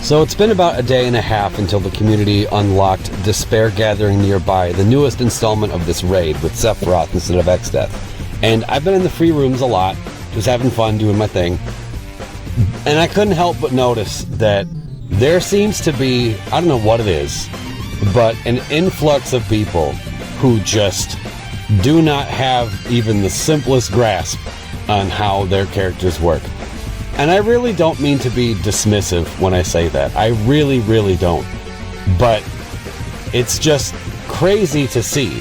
So it's been about a day and a half until the community unlocked Despair Gathering Nearby, the newest installment of this raid with Sephiroth instead of X-Death. And I've been in the free rooms a lot, just having fun doing my thing. And I couldn't help but notice that there seems to be, I don't know what it is, but an influx of people who just do not have even the simplest grasp on how their characters work. And I really don't mean to be dismissive when I say that. I really, really don't. But it's just crazy to see,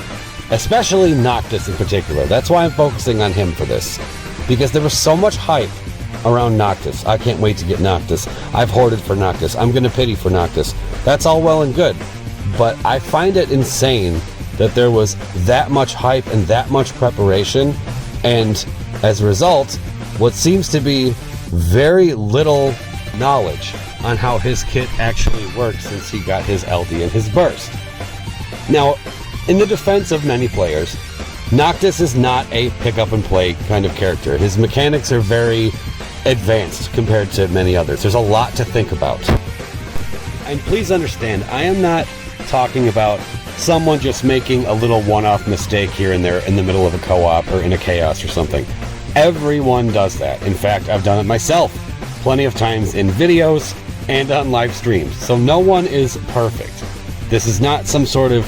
especially Noctis in particular. That's why I'm focusing on him for this, because there was so much hype around Noctis. I can't wait to get Noctis. I've hoarded for Noctis. I'm gonna pity for Noctis. That's all well and good. But I find it insane that there was that much hype and that much preparation, and as a result, what seems to be very little knowledge on how his kit actually works since he got his LD and his burst. Now, in the defense of many players, Noctis is not a pick-up-and-play kind of character. His mechanics are very advanced compared to many others. There's a lot to think about. And please understand, I am not talking about someone just making a little one-off mistake here and there in the middle of a co-op or in a chaos or something. Everyone does that. In fact, I've done it myself plenty of times in videos and on live streams. So no one is perfect. This is not some sort of,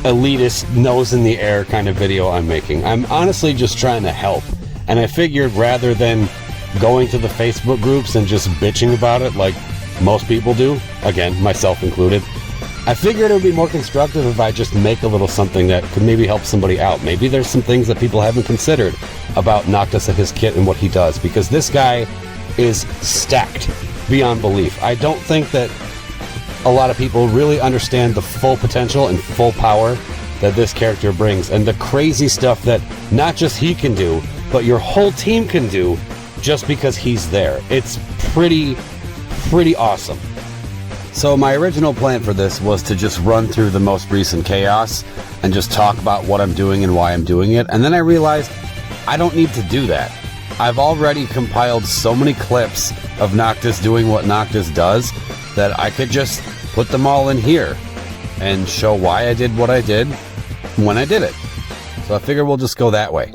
elitist nose in the air kind of video I'm making. I'm honestly just trying to help. And I figured rather than going to the Facebook groups and just bitching about it like most people do, again, myself included, I figured it would be more constructive if I just make a little something that could maybe help somebody out. Maybe there's some things that people haven't considered about Noctis and his kit and what he does, because this guy is stacked beyond belief. I don't think that a lot of people really understand the full potential and full power that this character brings, and the crazy stuff that not just he can do, but your whole team can do just because he's there. It's pretty awesome. So my original plan for this was to just run through the most recent chaos and just talk about what I'm doing and why I'm doing it. And then I realized I don't need to do that. I've already compiled so many clips of Noctis doing what Noctis does that I could just put them all in here and show why I did what I did when I did it. So I figure we'll just go that way.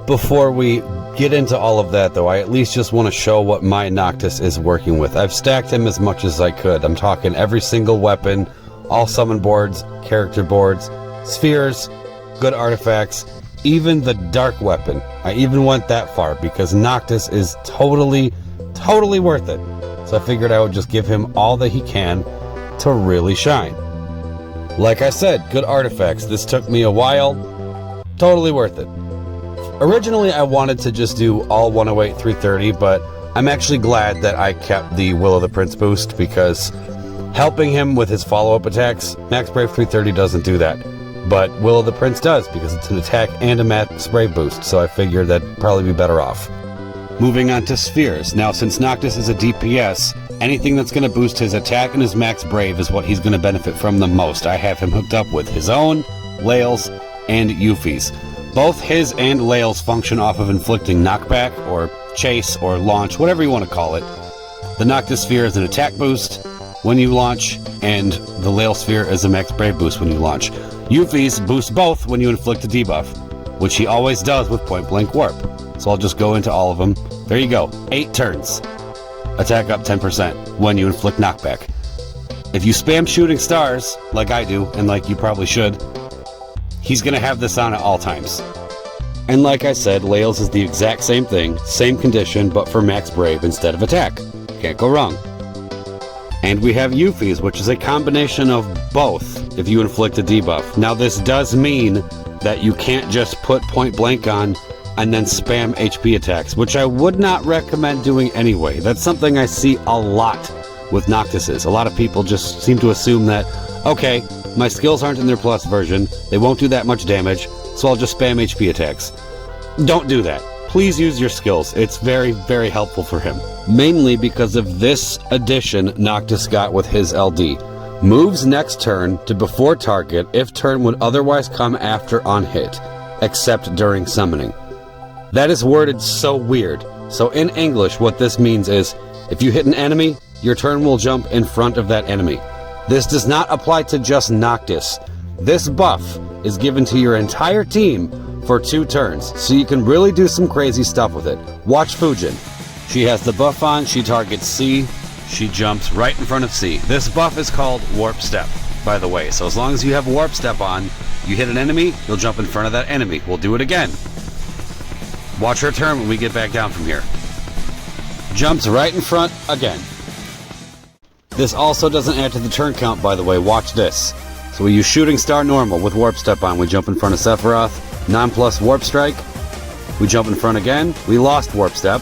Before we get into all of that, though, I at least just want to show what my Noctis is working with. I've stacked him as much as I could. I'm talking every single weapon, all summon boards, character boards, spheres, good artifacts, even the dark weapon. I even went that far because Noctis is totally worth it. So I figured I would just give him all that he can to really shine. Like I said, good artifacts. This took me a while. Totally worth it. Originally, I wanted to just do all 108, 330, but I'm actually glad that I kept the Will of the Prince boost, because helping him with his follow-up attacks, Max Brave 330 doesn't do that. But Will of the Prince does, because it's an attack and a Max Brave boost, so I figured that'd probably be better off. Moving on to spheres. Now, since Noctis is a DPS, anything that's going to boost his attack and his Max Brave is what he's going to benefit from the most. I have him hooked up with his own, Lael's, and Yuffie's. Both his and Lael's function off of inflicting knockback, or chase, or launch, whatever you want to call it. The Noctis Sphere is an attack boost when you launch, and the Lael Sphere is a Max Brave boost when you launch. Yuffie's boost both when you inflict a debuff, which he always does with Point Blank Warp. So I'll just go into all of them. There you go, 8 turns. Attack up 10% when you inflict knockback. If you spam shooting stars, like I do, and like you probably should, he's going to have this on at all times. And like I said, Lael's is the exact same thing, same condition, but for Max Brave instead of attack. Can't go wrong. And we have Yuffie's, which is a combination of both if you inflict a debuff. Now this does mean that you can't just put Point Blank on and then spam HP attacks, which I would not recommend doing anyway. That's something I see a lot with Noctis's. A lot of people just seem to assume that, okay, my skills aren't in their plus version, they won't do that much damage, so I'll just spam HP attacks. Don't do that. Please use your skills. It's very helpful for him. Mainly because of this addition Noctis got with his LD. Moves next turn to before target if turn would otherwise come after on hit, except during summoning. That is worded so weird. So in English, what this means is, if you hit an enemy, your turn will jump in front of that enemy. This does not apply to just Noctis. This buff is given to your entire team for 2 turns, so you can really do some crazy stuff with it. Watch Fujin. She has the buff on, she targets C, she jumps right in front of C. This buff is called Warp Step, by the way, so as long as you have Warp Step on, you hit an enemy, you'll jump in front of that enemy. We'll do it again. Watch her turn when we get back down from here. Jumps right in front again. This also doesn't add to the turn count, by the way. Watch this. So we use Shooting Star normal with Warp Step on. We jump in front of Sephiroth. 9+ Warp Strike. We jump in front again. We lost Warp Step.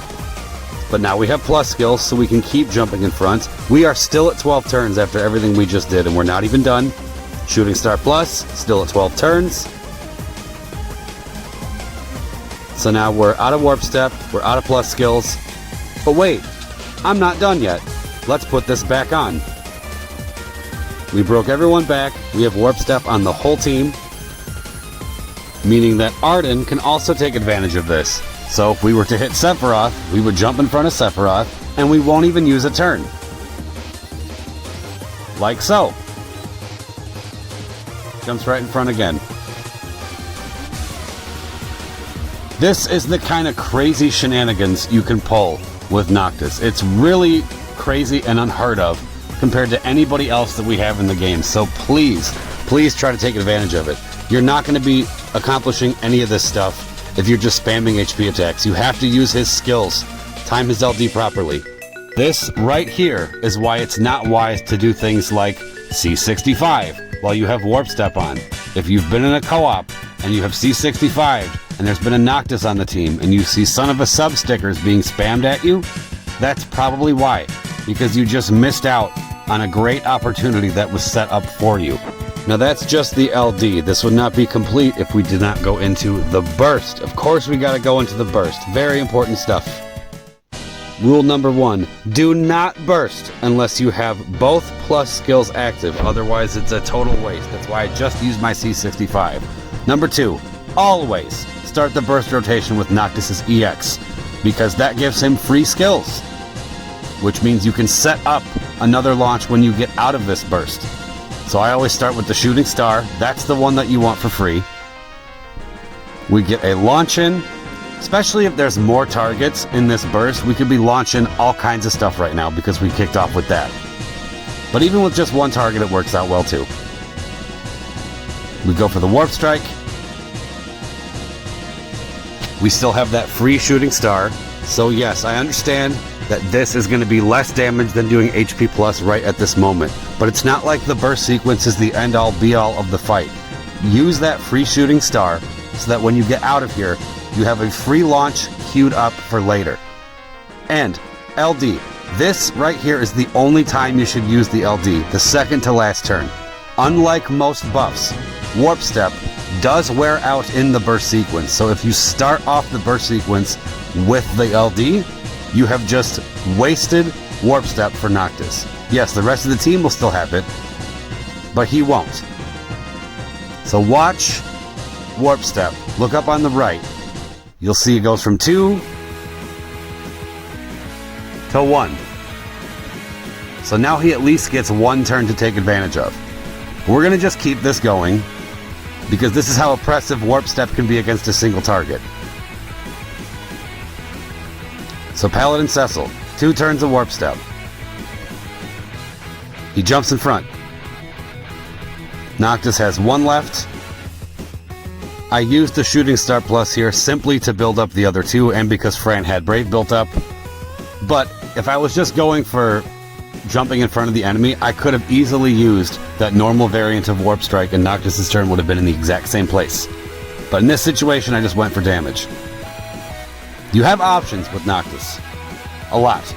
But now we have plus skills, so we can keep jumping in front. We are still at 12 turns after everything we just did, and we're not even done. Shooting Star Plus, still at 12 turns. So now we're out of Warp Step, we're out of plus skills. But wait, I'm not done yet. Let's put this back on. We broke everyone back. We have Warp Step on the whole team, meaning that Arden can also take advantage of this. So if we were to hit Sephiroth, we would jump in front of Sephiroth, and we won't even use a turn. Like so. Jumps right in front again. This is the kind of crazy shenanigans you can pull with Noctis. It's really crazy and unheard of compared to anybody else that we have in the game. So please, please try to take advantage of it. You're not going to be accomplishing any of this stuff if you're just spamming HP attacks. You have to use his skills, time his LD properly. This right here is why it's not wise to do things like C65 while you have Warp Step on. If you've been in a co-op and you have C65 and there's been a Noctis on the team and you see son of a sub stickers being spammed at you, that's probably why. Because you just missed out on a great opportunity that was set up for you. Now that's just the LD. This would not be complete if we did not go into the burst. Of course we gotta go into the burst. Very important stuff. Rule number 1, do not burst unless you have both plus skills active. Otherwise it's a total waste. That's why I just used my C65. Number 2, always start the burst rotation with Noctis' EX, because that gives him free skills, which means you can set up another launch when you get out of this burst. So I always start with the Shooting Star. That's the one that you want for free. We get a launch in, especially if there's more targets in this burst. We could be launching all kinds of stuff right now because we kicked off with that. But even with just one target, it works out well too. We go for the Warp Strike. We still have that free Shooting Star. So yes, I understand that this is going to be less damage than doing HP plus right at this moment. But it's not like the burst sequence is the end-all be-all of the fight. Use that free Shooting Star so that when you get out of here, you have a free launch queued up for later. And LD, this right here is the only time you should use the LD, the second to last turn. Unlike most buffs, Warp Step does wear out in the burst sequence. So if you start off the burst sequence with the LD, you have just wasted Warp Step for Noctis. Yes, the rest of the team will still have it, but he won't. So watch Warp Step. Look up on the right. You'll see it goes from 2 to 1. So now he at least gets one turn to take advantage of. We're going to just keep this going, because this is how oppressive Warp Step can be against a single target. So Paladin Cecil, 2 turns of Warp Step. He jumps in front. Noctis has 1 left. I used the Shooting Star Plus here simply to build up the other 2, and because Fran had Brave built up. But if I was just going for jumping in front of the enemy, I could have easily used that normal variant of Warp Strike, and Noctis' turn would have been in the exact same place. But in this situation, I just went for damage. You have options with Noctis. A lot.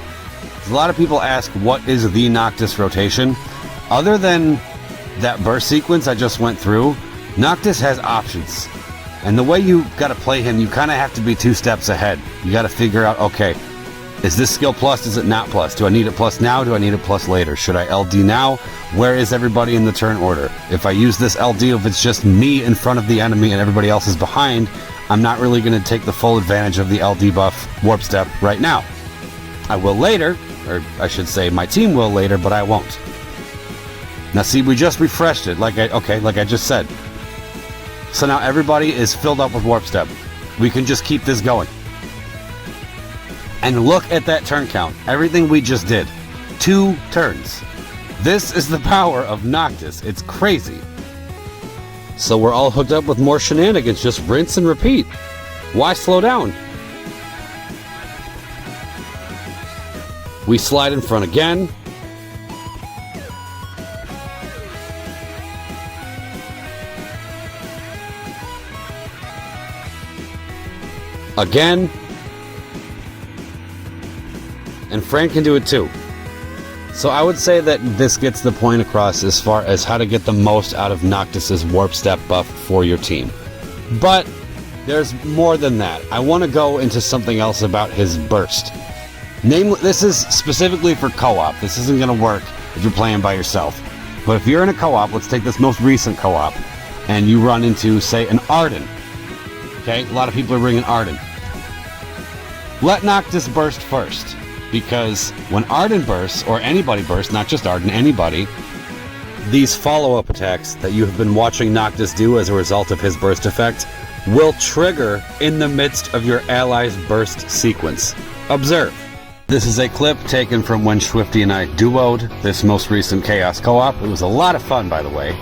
A lot of people ask, what is the Noctis rotation? Other than that burst sequence I just went through, Noctis has options. And the way you gotta play him, you kinda have to be 2 steps ahead. You gotta figure out, okay, is this skill plus, is it not plus? Do I need it plus now, do I need it plus later? Should I LD now? Where is everybody in the turn order? If I use this LD, if it's just me in front of the enemy and everybody else is behind, I'm not really going to take the full advantage of the LD buff Warp Step right now. I will later, or I should say my team will later, but I won't. Now see, we just refreshed it, like I just said. So now everybody is filled up with Warp Step. We can just keep this going. And look at that turn count. Everything we just did. 2 turns. This is the power of Noctis. It's crazy. So we're all hooked up with more shenanigans. Just rinse and repeat. Why slow down? We slide in front again. Again. And Frank can do it too. So I would say that this gets the point across as far as how to get the most out of Noctis's Warp Step buff for your team. But there's more than that. I want to go into something else about his burst. Namely, this is specifically for co-op. This isn't going to work if you're playing by yourself. But if you're in a co-op, let's take this most recent co-op, and you run into, say, an Arden. Okay, a lot of people are bringing Arden. Let Noctis burst first, because when Arden bursts, or anybody bursts, not just Arden, anybody, these follow-up attacks that you have been watching Noctis do as a result of his burst effect will trigger in the midst of your ally's burst sequence. Observe. This is a clip taken from when Swifty and I duoed this most recent Chaos Co-op. It was a lot of fun, by the way.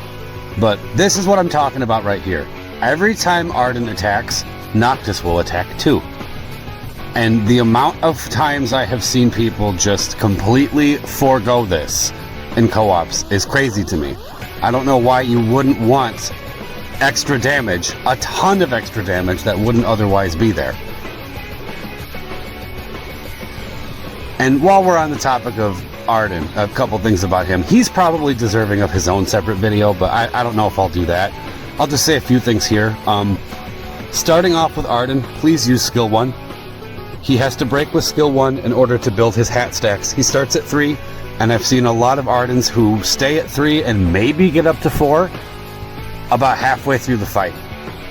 But this is what I'm talking about right here. Every time Arden attacks, Noctis will attack too. And the amount of times I have seen people just completely forego this in co-ops is crazy to me. I don't know why you wouldn't want extra damage, a ton of extra damage that wouldn't otherwise be there. And while we're on the topic of Arden, a couple things about him. He's probably deserving of his own separate video, but I don't know if I'll do that. I'll just say a few things here. Starting off with Arden, please use skill 1. He has to break with skill 1 in order to build his hat stacks. He starts at 3, and I've seen a lot of Ardens who stay at 3 and maybe get up to 4 about halfway through the fight.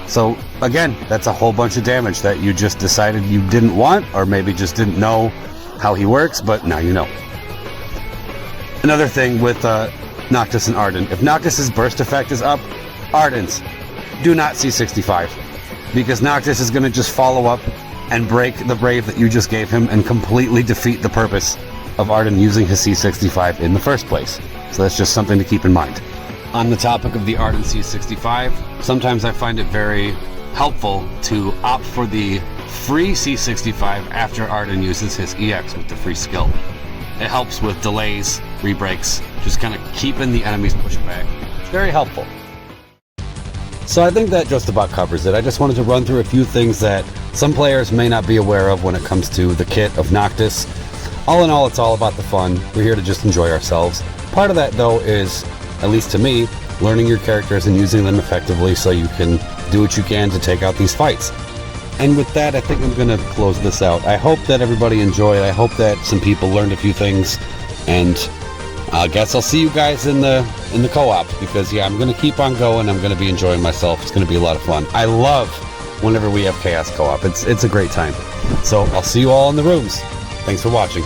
So again, that's a whole bunch of damage that you just decided you didn't want, or maybe just didn't know how he works, but now you know. Another thing with Noctis and Arden, if Noctis's burst effect is up, Ardens, do not C65, because Noctis is going to just follow up and break the Brave that you just gave him and completely defeat the purpose of Arden using his C65 in the first place. So that's just something to keep in mind. On the topic of the Arden C65, sometimes I find it very helpful to opt for the free C65 after Arden uses his EX with the free skill. It helps with delays, rebreaks, just kind of keeping the enemies pushed back. It's very helpful. So I think that just about covers it. I just wanted to run through a few things that some players may not be aware of when it comes to the kit of Noctis. All in all, it's all about the fun. We're here to just enjoy ourselves. Part of that, though, is, at least to me, learning your characters and using them effectively so you can do what you can to take out these fights. And with that, I think I'm going to close this out. I hope that everybody enjoyed. I hope that some people learned a few things. And I guess I'll see you guys in the co-op, because yeah, I'm going to keep on going. I'm going to be enjoying myself. It's going to be a lot of fun. I love whenever we have Chaos Co-op. It's a great time. So I'll see you all in the rooms. Thanks for watching.